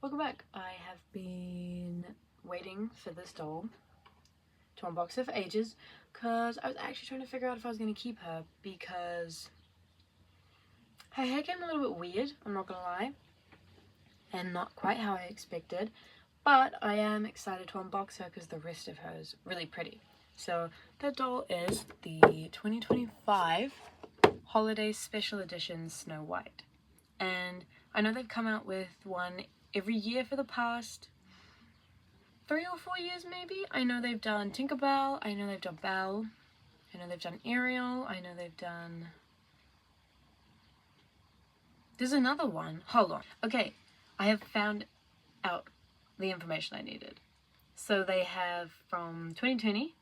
Welcome back. I have been waiting for this doll to unbox her for ages because I was actually trying to figure out if I was going to keep her because her hair came a little bit weird, I'm not gonna lie, and not quite how I expected, but I am excited to unbox her because the rest of her is really pretty. So the doll is the 2025 Holiday Special Edition Snow White, and I know they've come out with one every year for the past 3 or 4 years maybe. I know they've done Tinkerbell, I know they've done Belle, I know they've done Ariel, I know they've done... There's another one. Hold on. Okay, I have found out the information I needed. So they have from 2020,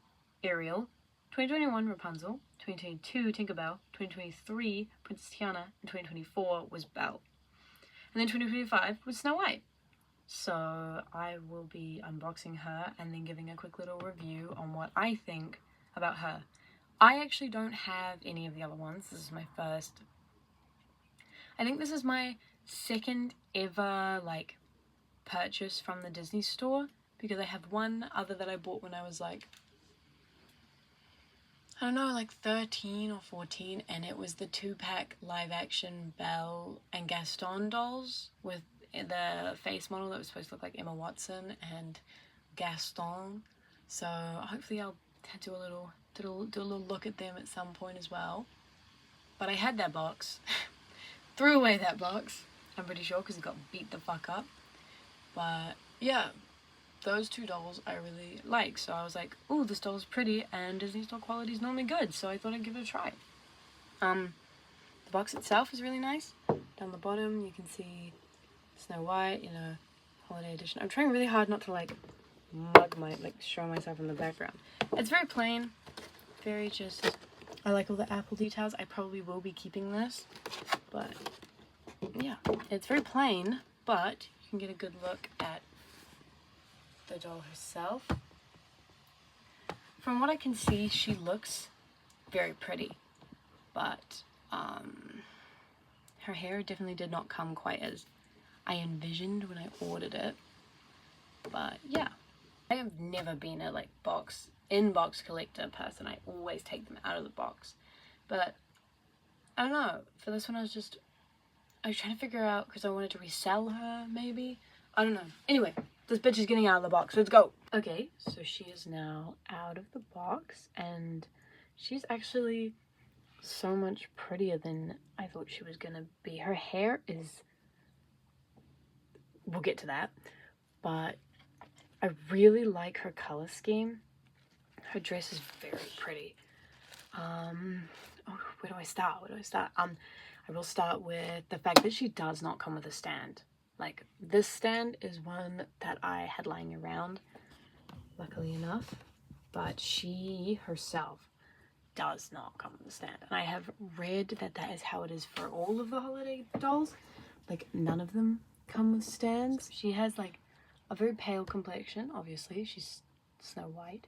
Ariel, 2021, Rapunzel, 2022, Tinkerbell, 2023, Princess Tiana, and 2024 was Belle. And then 2025 was Snow White. So I will be unboxing her and then giving a quick little review on what I think about her. I actually don't have any of the other ones. This is my first. I think this is my second ever like purchase from the Disney store, because I have one other that I bought when I was like, I don't know, like 13 or 14, and it was the 2-pack live action Belle and Gaston dolls with the face model that was supposed to look like Emma Watson and Gaston. So hopefully I'll do a little look at them at some point as well. But I had that box. Threw away that box, I'm pretty sure, because it got beat the fuck up. But yeah, those two dolls I really like, so I was like, ooh, this doll's pretty, and Disney doll quality is normally good, so I thought I'd give it a try. The box itself is really nice. Down the bottom you can see Snow White, you know, holiday edition. I'm trying really hard not to like show myself in the background. It's very plain, very just, I like all the apple details. I probably will be keeping this, but yeah, it's very plain, but you can get a good look at the doll herself. From what I can see, she looks very pretty, but her hair definitely did not come quite as I envisioned when I ordered it. But yeah, I have never been a like in-box collector person. I always take them out of the box. But I don't know, for this one I was trying to figure out, because I wanted to resell her maybe, I don't know. Anyway, this bitch is getting out of the box, let's go. Okay, so she is now out of the box, and she's actually so much prettier than I thought she was gonna be. Her hair is, we'll get to that, but I really like her color scheme. Her dress is very pretty. Oh, where do I start? I will start with the fact that she does not come with a stand. Like, this stand is one that I had lying around, luckily enough, but she herself does not come with a stand. And I have read that that is how it is for all of the holiday dolls. Like, none of them come with stands. She has like a very pale complexion, obviously. She's Snow White.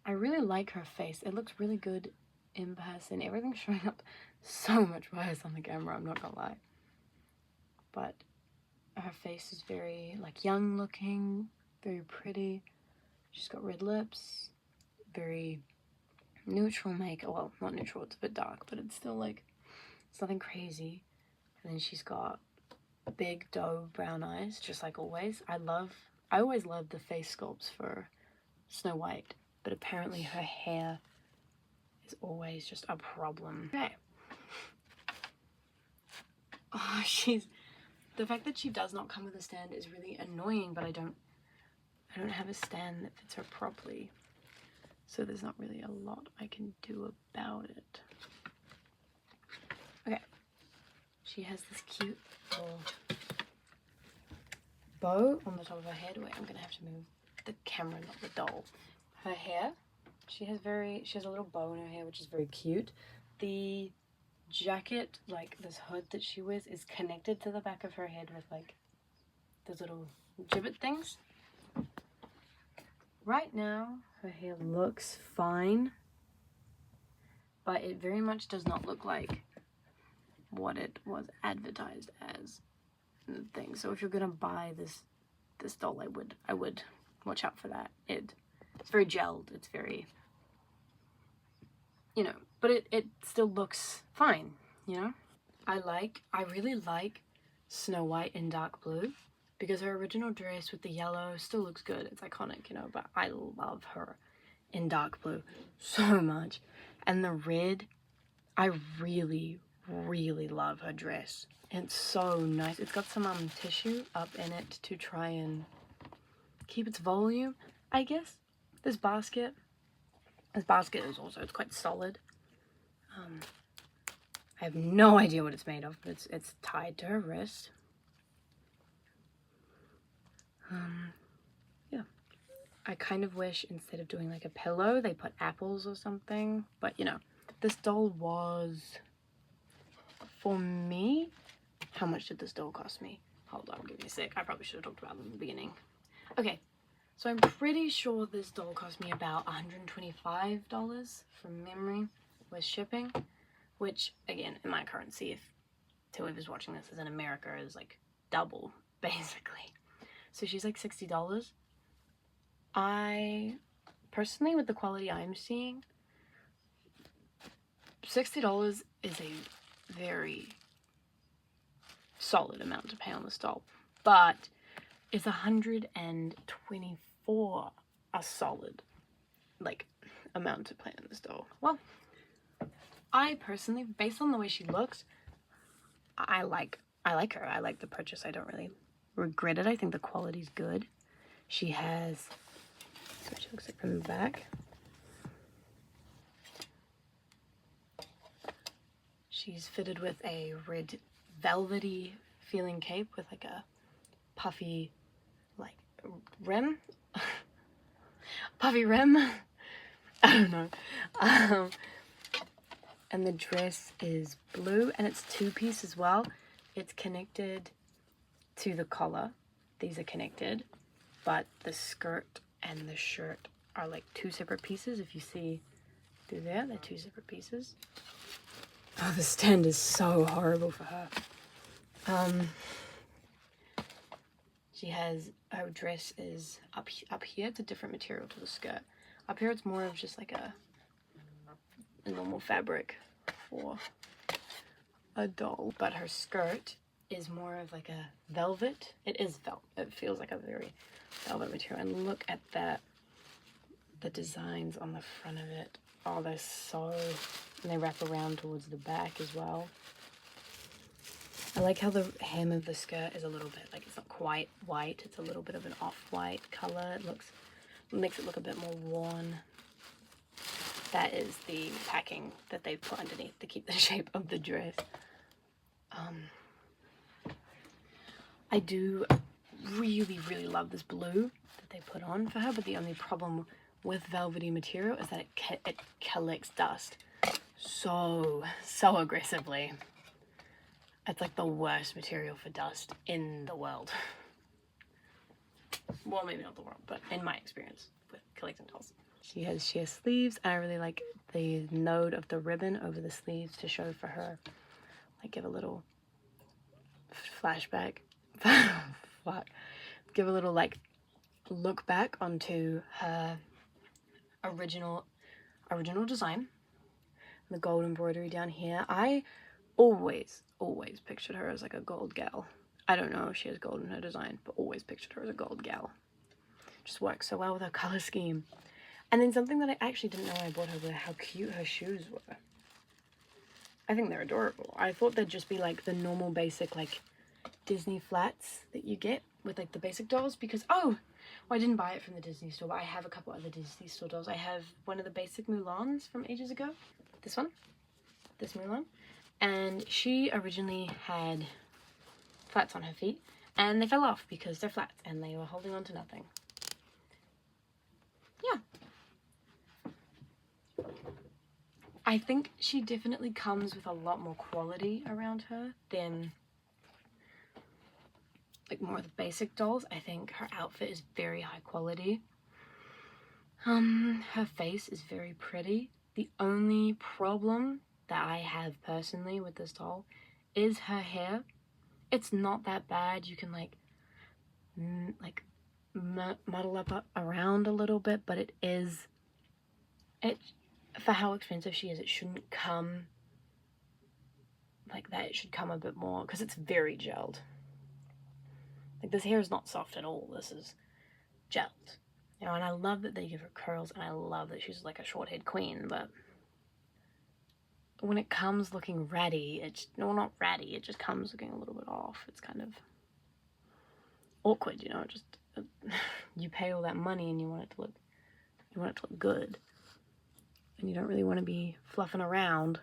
I really like her face. It looks really good in person. Everything's showing up so much worse on the camera, I'm not gonna lie. But her face is very like young looking, very pretty. She's got red lips, very neutral makeup. Well, not neutral, it's a bit dark, but it's still like, it's nothing crazy. And then she's got big doe brown eyes, just like always. I always love the face sculpts for Snow White, but apparently her hair is always just a problem. Okay. Oh, the fact that she does not come with a stand is really annoying, but I don't have a stand that fits her properly, so there's not really a lot I can do about it. Okay, she has this cute little bow on the top of her head. Wait, I'm gonna have to move the camera, not the doll. Her hair, she has a little bow in her hair, which is very cute. The jacket, like this hood that she wears, is connected to the back of her head with like those little gibbet things. Right now her hair looks fine, but it very much does not look like what it was advertised as. thing. So if you're gonna buy this doll, I would watch out for that. It's very gelled. It's very, you know, but it still looks fine, you know. I really like Snow White in dark blue because her original dress with the yellow still looks good. It's iconic, you know, but I love her in dark blue so much. And the red, I really, really love her dress. It's so nice. It's got some tissue up in it to try and keep its volume, I guess. This basket is also, it's quite solid. I have no idea what it's made of, but it's tied to her wrist. Yeah. I kind of wish instead of doing like a pillow, they put apples or something. But you know, this doll was, for me, how much did this doll cost me? Hold on, give me a sec. I probably should have talked about it in the beginning. Okay, so I'm pretty sure this doll cost me about $125 from memory with shipping, which again, in my currency, if whoever's watching this is in America, is like double, basically. So she's like $60. I personally, with the quality I'm seeing, $60 is a very solid amount to pay on this doll, but is $124 a solid like amount to pay on this doll? Well, I personally, based on the way she looks, I like her. I like the purchase. I don't really regret it. I think the quality's good. She has, that's what she looks like from the back. She's fitted with a red velvety feeling cape with like a puffy like rim. Puffy rim. I don't know. And the dress is blue and it's two-piece as well. It's connected to the collar. These are connected, but the skirt and the shirt are like two separate pieces. If you see through there, they're two separate pieces. Oh, the stand is so horrible for her. She has, her dress is up here. It's a different material to the skirt. Up here it's more of just like a normal fabric for a doll, but her skirt is more of like a velvet. It is velvet. It feels like a very velvet material. And look at that, the designs on the front of it. Oh, they're so, and they wrap around towards the back as well. I like how the hem of the skirt is a little bit, like, it's not quite white. It's a little bit of an off-white color. It makes it look a bit more worn. That is the packing that they put underneath to keep the shape of the dress. I do really, really love this blue that they put on for her, but the only problem with velvety material is that it collects dust so aggressively. It's like the worst material for dust in the world. Well, maybe not the world, but in my experience with collecting dolls. She has sheer sleeves. I really like the node of the ribbon over the sleeves to show for her, like give a little flashback. Fuck. Give a little like look back onto her original design. The gold embroidery down here. I always pictured her as like a gold gal. I don't know if she has gold in her design, but always pictured her as a gold gal. Just works so well with her color scheme. And then something that I actually didn't know when I bought her were how cute her shoes were. I think they're adorable. I thought they'd just be like the normal basic like Disney flats that you get with like the basic dolls, because well, I didn't buy it from the Disney store, but I have a couple other Disney store dolls. I have one of the basic Mulans from ages ago. This Mulan. And she originally had flats on her feet and they fell off because they're flats and they were holding on to nothing. Yeah. I think she definitely comes with a lot more quality around her than like more of the basic dolls. I think her outfit is very high quality. Her face is very pretty. The only problem that I have personally with this doll is her hair. it's not that bad. You can like muddle up around a little bit, but it for how expensive she is, it shouldn't come like that. It should come a bit more, because it's very gelled. Like, this hair is not soft at all. This is gelled, you know. And I love that they give her curls, and I love that she's like a short-haired queen. But when it comes looking ratty, it's not ratty. It just comes looking a little bit off. It's kind of awkward, you know. Just you pay all that money and you want it to look good, and you don't really want to be fluffing around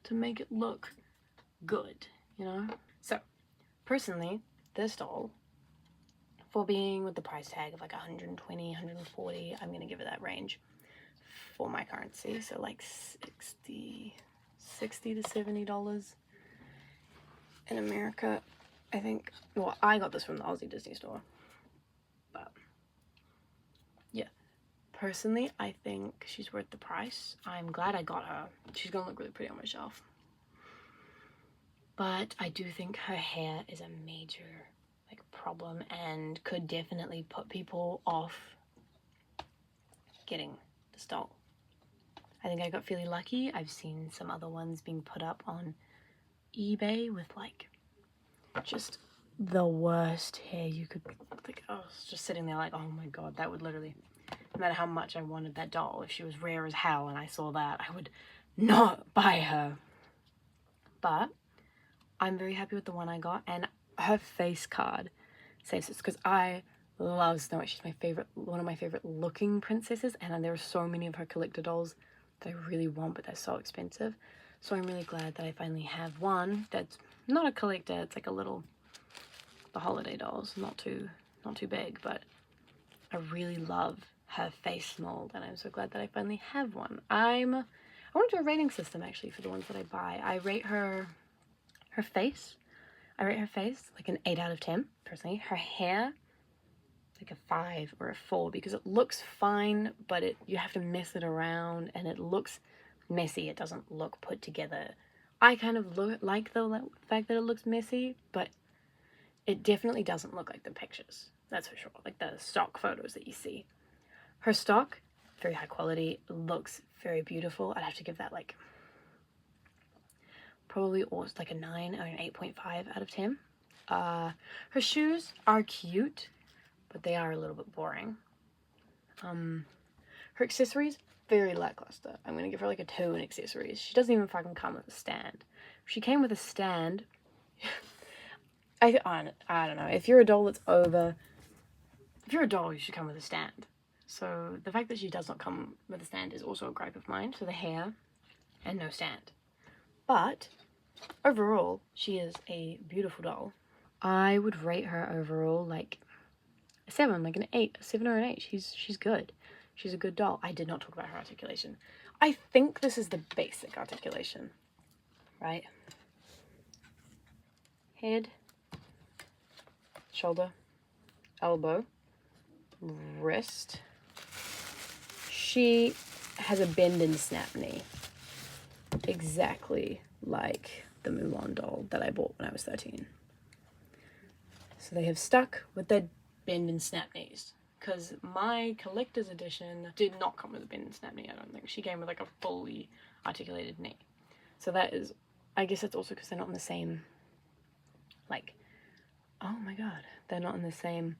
to make it look good, you know. So personally, this doll, for being with the price tag of like 120, 140, I'm gonna give it that range for my currency. So like $60 to $70 in America, I think. Well, I got this from the Aussie Disney store, but yeah, personally, I think she's worth the price. I'm glad I got her. She's gonna look really pretty on my shelf. But I do think her hair is a major like problem and could definitely put people off getting this doll. I think I got fairly lucky. I've seen some other ones being put up on eBay with like just the worst hair you could, like, I was just sitting there like, oh my god, that would literally, no matter how much I wanted that doll, if she was rare as hell and I saw that, I would not buy her. But I'm very happy with the one I got, and her face card says this, because I love Snow White. She's my favorite, one of my favorite looking princesses, and there are so many of her collector dolls that I really want, but they're so expensive. So I'm really glad that I finally have one that's not a collector. It's like a little, the holiday dolls, not too big, but I really love her face mold, and I'm so glad that I finally have one. I want to do a rating system actually for the ones that I buy. I rate her face. I rate her face like an 8 out of 10 personally. Her hair, like a 5 or a 4, because it looks fine, but you have to mess it around and it looks messy. It doesn't look put together. I kind of like the fact that it looks messy, but it definitely doesn't look like the pictures. That's for sure. Like the stock photos that you see. Her stock, very high quality, looks very beautiful. I'd have to give that like probably almost like a 9 or an 8.5 out of 10. Her shoes are cute, but they are a little bit boring. Her accessories, very lackluster. I'm gonna give her like a 2 in accessories. She doesn't even fucking come with a stand. If she came with a stand, I don't know. If you're a doll that's over, if you're a doll, you should come with a stand. So the fact that she does not come with a stand is also a gripe of mine. So the hair and no stand. But overall, she is a beautiful doll. I would rate her overall like a 7, like an 8, a 7 or an 8. She's good. She's a good doll. I did not talk about her articulation. I think this is the basic articulation, right? Head, shoulder, elbow, wrist. She has a bend and snap knee, exactly like the Mulan doll that I bought when I was 13. So they have stuck with their bend and snap knees, because my collector's edition did not come with a bend and snap knee. I don't think she came with like a fully articulated knee. So that is, I guess it's also because they're not in the same, like, oh my god, they're not in the same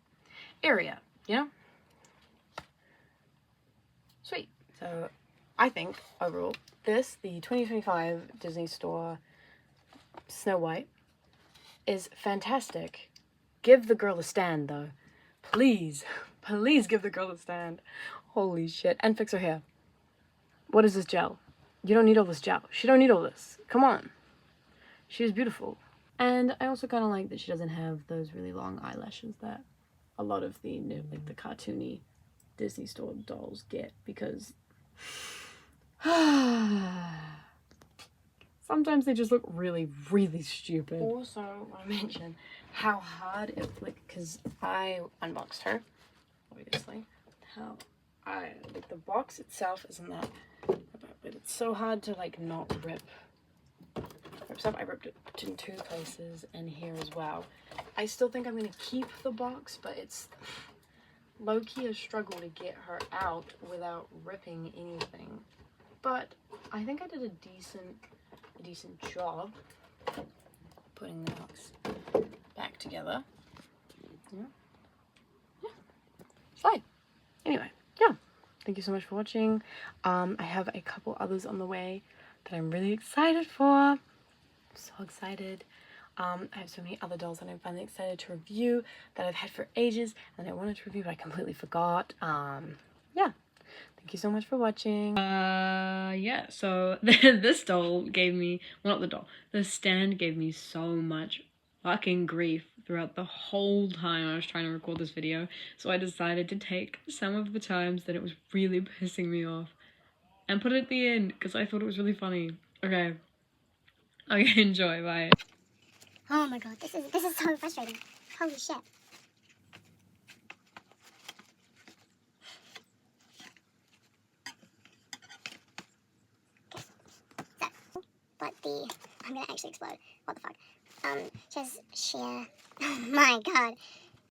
area, you know? Sweet. So I think overall the 2025 Disney Store Snow White is fantastic. Give the girl a stand though. Please, please give the girl a stand. Holy shit. And fix her hair. What is this gel? You don't need all this gel. She don't need all this. Come on. She is beautiful. And I also kind of like that she doesn't have those really long eyelashes that a lot of the new, like the cartoony Disney Store dolls get, because sometimes they just look really, really stupid. Also, I want to mention how hard it, like, because I unboxed her, obviously, like, the box itself isn't that bad, but it's so hard to, like, not rip rips up. I ripped it in 2 places and here as well. I still think I'm going to keep the box, but it's low-key a struggle to get her out without ripping anything. But I think I did a decent job putting the box back together. Yeah. Fine. Anyway, yeah. Thank you so much for watching. I have a couple others on the way that I'm really excited for. I'm so excited. I have so many other dolls that I'm finally excited to review that I've had for ages and I wanted to review but I completely forgot. Yeah. Thank you so much for watching. Yeah, so this doll gave me, well, not the doll, the stand gave me so much fucking grief throughout the whole time I was trying to record this video. So I decided to take some of the times that it was really pissing me off and put it at the end because I thought it was really funny. Okay, enjoy, bye. Oh my god, this is so frustrating. Holy shit. Okay, so, but I'm gonna actually explode. What the fuck? Just sheer, oh my god.